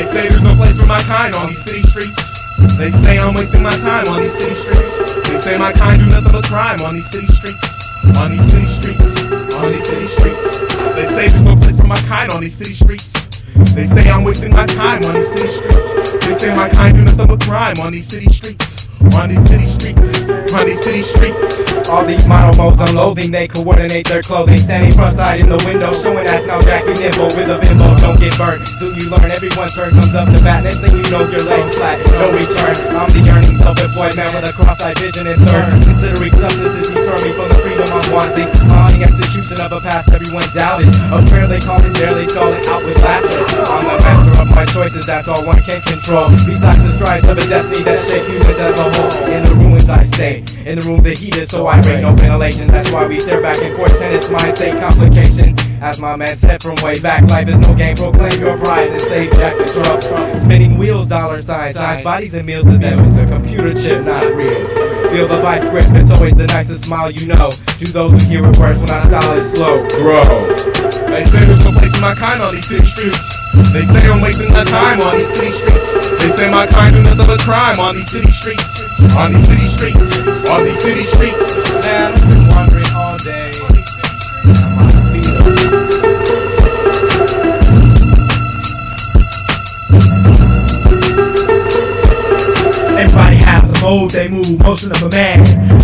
They say there's no place for my kind on these city streets. They say I'm wasting my time on these city streets. They say my kind do nothing but crime on these city streets. On these city streets. On these city streets. They say there's no place for my kind on these city streets. They say I'm wasting my time on these city streets. They say my kind do nothing but crime on these city streets. On these city streets. On these city streets. All these model modes unloading, they coordinate their clothing. Standing front side in the window, showing that's now Jackie nimble. With a bimbo, don't get burnt. Soon you learn everyone's turn comes up to bat. Next thing you know, your legs flat, no return. I'm the yearning, self-employed man with a cross-eyed vision and third. Considering substance is deterring from the freedom I'm wanting. Haunting execution of a past everyone doubted. A prayer they call it, dare they call it out with laughter. I'm the master of my choices, that's all one can control. Besides the strides of a destiny that shape humans as a whole. In the ruins I stay, in the room the heat is so irate, no ventilation. That's why we stare back and forth, tennis mind state complication. As my man said from way back, life is no game, proclaim your prize and save Jack the truck. Spinning wheels, dollar signs, nice bodies and meals to them. It's a computer chip, not real. Feel the vice grip, it's always the nicest smile you know. To those who hear it first when I style it slow. Bro. They say there's no place for my kind on these city streets. They say I'm wasting my time on these city streets. They say my kind do nothing but crime on these city streets. On these city streets. On these city streets. Man, I've been wandering all day. Everybody has a mode, they move, motion of a man.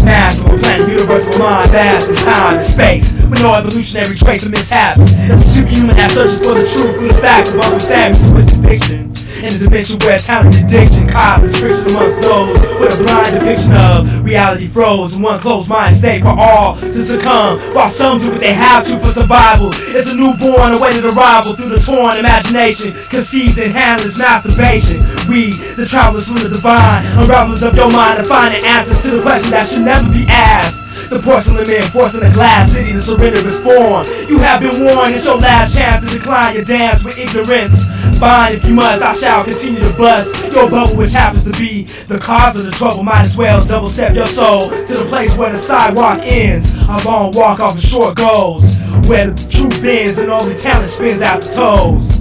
Mass of a planet, universal mind, vast in time and space. With no evolutionary trace of mishaps. It's a superhuman that searches for the truth through the facts of other savage twisted fiction. In a dimension where talented addiction causes friction amongst those with a blind depiction of reality froze and one closed mind state for all to succumb, while some do what they have to for survival. It's a newborn awaited arrival through the torn imagination, conceived in handless masturbation. We, the travelers from the divine, unravelers of your mind, and finding answers to the question that should never be asked. The porcelain men forcing a glass city to surrender its form. You have been warned, it's your last chance to decline your dance with ignorance. Fine, if you must, I shall continue to bust your bubble, which happens to be the cause of the trouble. Might as well double step your soul to the place where the sidewalk ends. A long walk off the short goes, where the truth bends and only talent spins out the toes.